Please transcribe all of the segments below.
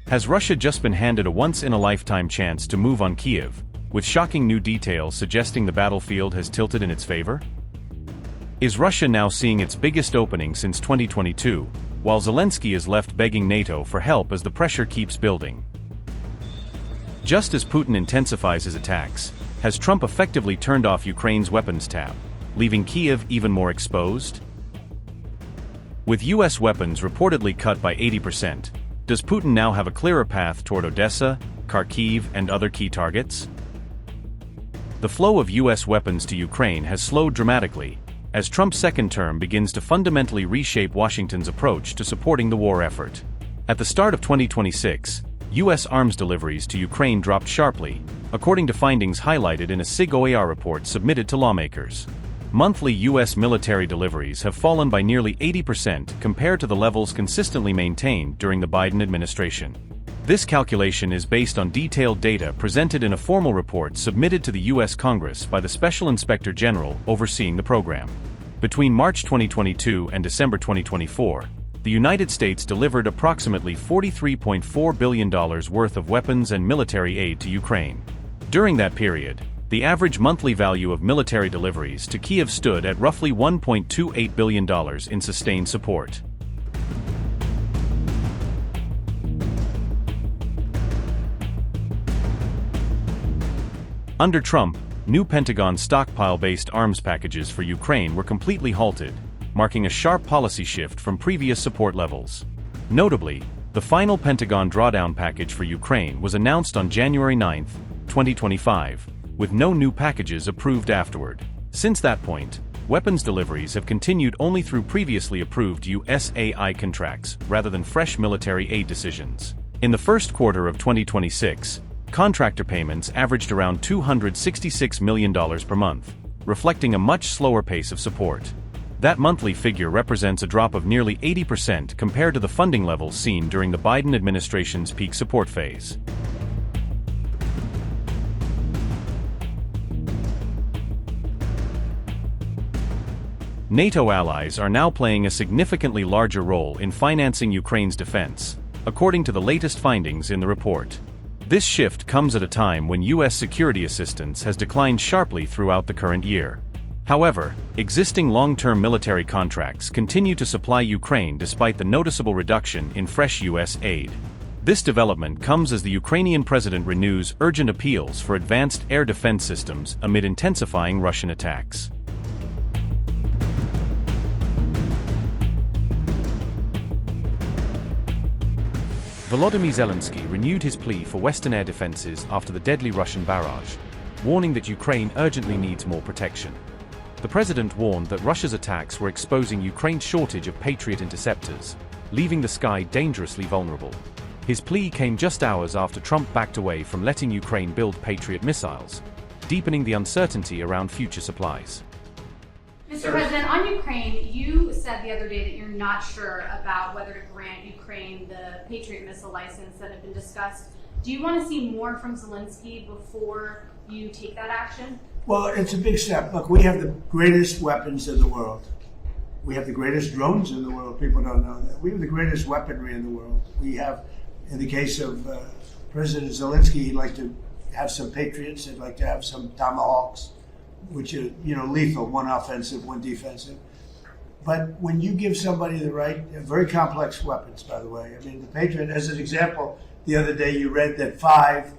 Has Russia just been handed a once-in-a-lifetime chance to move on Kyiv, with shocking new details suggesting the battlefield has tilted in its favor? Is Russia now seeing its biggest opening since 2022, while Zelensky is left begging NATO for help as the pressure keeps building? Just as Putin intensifies his attacks, has Trump effectively turned off Ukraine's weapons tap, leaving Kyiv even more exposed? With US weapons reportedly cut by 80%, does Putin now have a clearer path toward Odessa, Kharkiv, and other key targets? The flow of US weapons to Ukraine has slowed dramatically, as Trump's second term begins to fundamentally reshape Washington's approach to supporting the war effort. At the start of 2026, US arms deliveries to Ukraine dropped sharply, according to findings highlighted in a SIG-OAR report submitted to lawmakers. Monthly US military deliveries have fallen by nearly 80% compared to the levels consistently maintained during the Biden administration. This calculation is based on detailed data presented in a formal report submitted to the US Congress by the Special Inspector General overseeing the program. Between March 2022 and December 2024, the United States delivered approximately $43.4 billion worth of weapons and military aid to Ukraine. During that period, the average monthly value of military deliveries to Kyiv stood at roughly $1.28 billion in sustained support. Under Trump, new Pentagon stockpile-based arms packages for Ukraine were completely halted, marking a sharp policy shift from previous support levels. Notably, the final Pentagon drawdown package for Ukraine was announced on January 9, 2025, with no new packages approved afterward. Since that point, weapons deliveries have continued only through previously approved USAI contracts rather than fresh military aid decisions. In the first quarter of 2026, contractor payments averaged around $266 million per month, reflecting a much slower pace of support. That monthly figure represents a drop of nearly 80% compared to the funding levels seen during the Biden administration's peak support phase. NATO allies are now playing a significantly larger role in financing Ukraine's defense, according to the latest findings in the report. This shift comes at a time when U.S. security assistance has declined sharply throughout the current year. However, existing long-term military contracts continue to supply Ukraine despite the noticeable reduction in fresh U.S. aid. This development comes as the Ukrainian president renews urgent appeals for advanced air defense systems amid intensifying Russian attacks. Volodymyr Zelensky renewed his plea for Western air defenses after the deadly Russian barrage, warning that Ukraine urgently needs more protection. The president warned that Russia's attacks were exposing Ukraine's shortage of Patriot interceptors, leaving the sky dangerously vulnerable. His plea came just hours after Trump backed away from letting Ukraine build Patriot missiles, deepening the uncertainty around future supplies. Mr. President, on Ukraine, you said the other day that you're not sure about whether to grant Ukraine the Patriot missile license that had been discussed. Do you want to see more from Zelensky before you take that action? Well, it's a big step. Look, we have the greatest weapons in the world. We have the greatest drones in the world. People don't know that. We have the greatest weaponry in the world. We have, in the case of President Zelensky, he'd like to have some Patriots. He'd like to have some Tomahawks, which are, lethal, one offensive, one defensive. But when you give somebody the right, very complex weapons, by the way. I mean, the Patriot, as an example, the other day you read that 5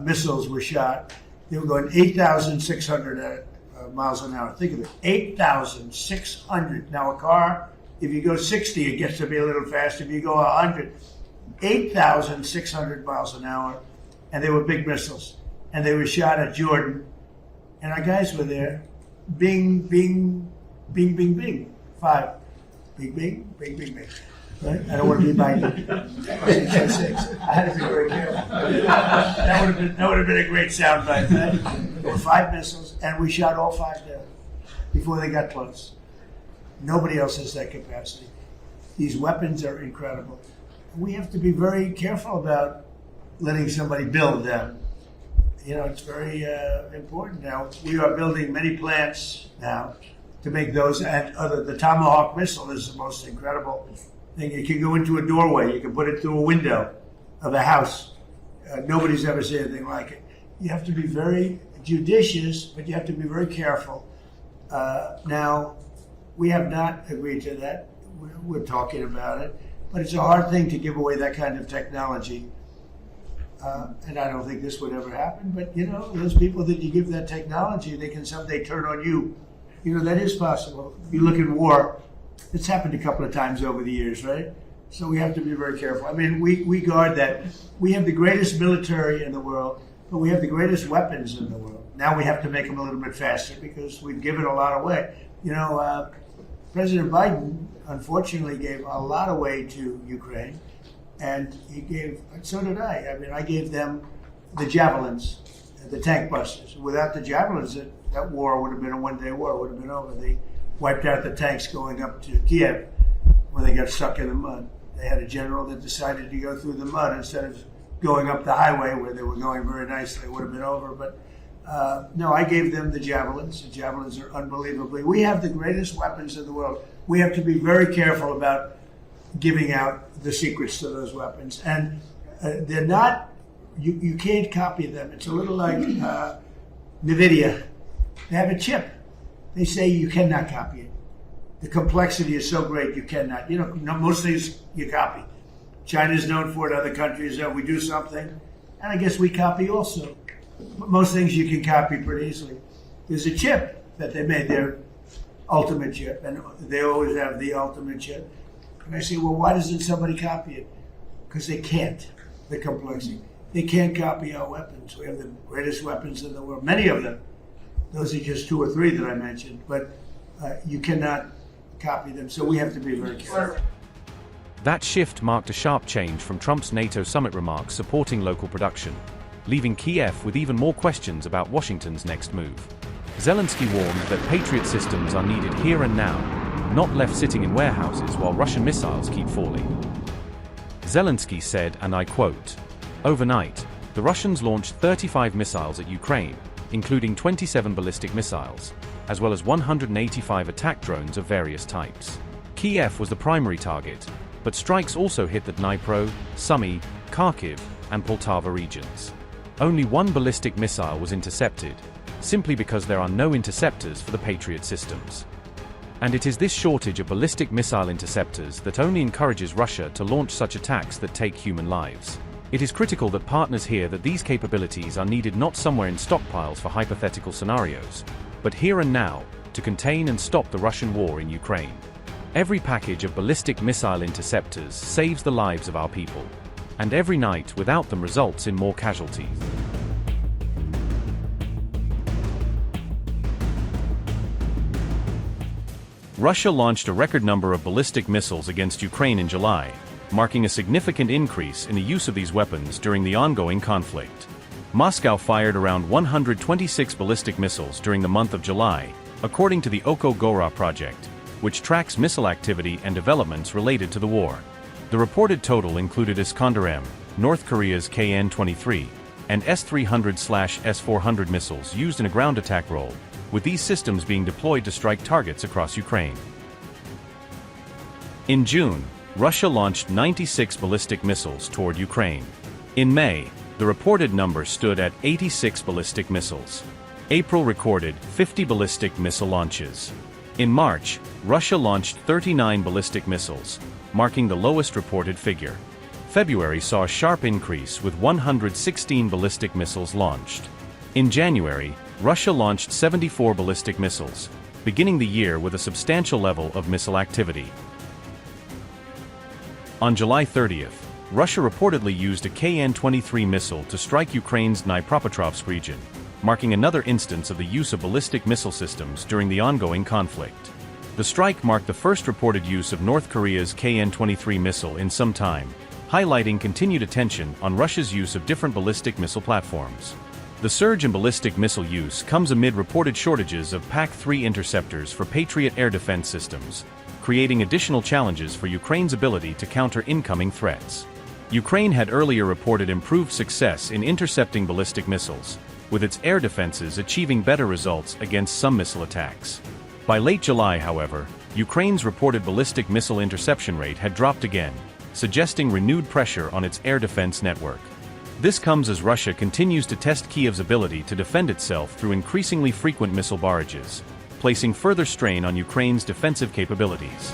missiles were shot. They were going 8,600 miles an hour. Think of it, 8,600. Now a car, if you go 60, it gets to be a little faster. If you go 100, 8,600 miles an hour. And they were big missiles. And they were shot at Jordan. And our guys were there. Bing, bing, bing, bing, bing. 5. Bing, bing, bing, bing, bing. Right? I don't want to be Biden. 6. I had to be very careful. That would have been a great soundbite. Right? There were 5 missiles, and we shot all 5 down before they got close. Nobody else has that capacity. These weapons are incredible. We have to be very careful about letting somebody build them. It's very important now. We are building many plants now to make those, and the Tomahawk missile is the most incredible thing. It can go into a doorway. You can put it through a window. of a house. Nobody's ever seen anything like it. You have to be very judicious, but you have to be very careful. Now, we have not agreed to that. We're talking about it, but it's a hard thing to give away that kind of technology. And I don't think this would ever happen, but those people that you give that technology, they can someday turn on you. That is possible. You look at war, it's happened a couple of times over the years, right? So we have to be very careful. I mean, we guard that. We have the greatest military in the world, but we have the greatest weapons in the world. Now we have to make them a little bit faster because we've given a lot away. President Biden, unfortunately, gave a lot away to Ukraine, and so did I. I mean, I gave them the javelins, the tank busters. Without the javelins, that war would have been a one-day war, would have been over. They wiped out the tanks going up to Kyiv when they got stuck in the mud. They had a general that decided to go through the mud instead of going up the highway where they were going very nicely. It would have been over, but no, I gave them the javelins. The javelins are unbelievably. We have the greatest weapons in the world. We have to be very careful about giving out the secrets to those weapons. And they're not, you can't copy them. It's a little like NVIDIA. They have a chip. They say you cannot copy it. The complexity is so great you cannot. Most things you copy. China's known for it, other countries, we do something, and I guess we copy also. But most things you can copy pretty easily. There's a chip that they made, their ultimate chip, and they always have the ultimate chip. And I say, well, why doesn't somebody copy it? Because they can't, the complexity. They can't copy our weapons. We have the greatest weapons in the world, many of them. Those are just 2 or 3 that I mentioned, but you cannot copy them, so we have to be very careful. That shift marked a sharp change from Trump's NATO summit remarks supporting local production, leaving Kyiv with even more questions about Washington's next move. Zelensky warned that Patriot systems are needed here and now, not left sitting in warehouses while Russian missiles keep falling. Zelensky said, and I quote, "Overnight, the Russians launched 35 missiles at Ukraine, including 27 ballistic missiles, as well as 185 attack drones of various types. Kyiv was the primary target, but strikes also hit the Dnipro, Sumy, Kharkiv, and Poltava regions. Only 1 ballistic missile was intercepted, simply because there are no interceptors for the Patriot systems. And it is this shortage of ballistic missile interceptors that only encourages Russia to launch such attacks that take human lives. It is critical that partners hear that these capabilities are needed not somewhere in stockpiles for hypothetical scenarios, but here and now, to contain and stop the Russian war in Ukraine. Every package of ballistic missile interceptors saves the lives of our people, and every night without them results in more casualties." Russia launched a record number of ballistic missiles against Ukraine in July, marking a significant increase in the use of these weapons during the ongoing conflict. Moscow fired around 126 ballistic missiles during the month of July, according to the SIG-OAR project, which tracks missile activity and developments related to the war. The reported total included Iskander-M, North Korea's KN-23, and S-300/S-400 missiles used in a ground attack role, with these systems being deployed to strike targets across Ukraine. In June, Russia launched 96 ballistic missiles toward Ukraine. In May, the reported number stood at 86 ballistic missiles. April recorded 50 ballistic missile launches. In March, Russia launched 39 ballistic missiles, marking the lowest reported figure. February saw a sharp increase with 116 ballistic missiles launched. In January, Russia launched 74 ballistic missiles, beginning the year with a substantial level of missile activity. On July 30th, Russia reportedly used a KN-23 missile to strike Ukraine's Dnipropetrovsk region, marking another instance of the use of ballistic missile systems during the ongoing conflict. The strike marked the first reported use of North Korea's KN-23 missile in some time, highlighting continued attention on Russia's use of different ballistic missile platforms. The surge in ballistic missile use comes amid reported shortages of PAC-3 interceptors for Patriot air defense systems, creating additional challenges for Ukraine's ability to counter incoming threats. Ukraine had earlier reported improved success in intercepting ballistic missiles, with its air defenses achieving better results against some missile attacks. By late July, however, Ukraine's reported ballistic missile interception rate had dropped again, suggesting renewed pressure on its air defense network. This comes as Russia continues to test Kyiv's ability to defend itself through increasingly frequent missile barrages, placing further strain on Ukraine's defensive capabilities.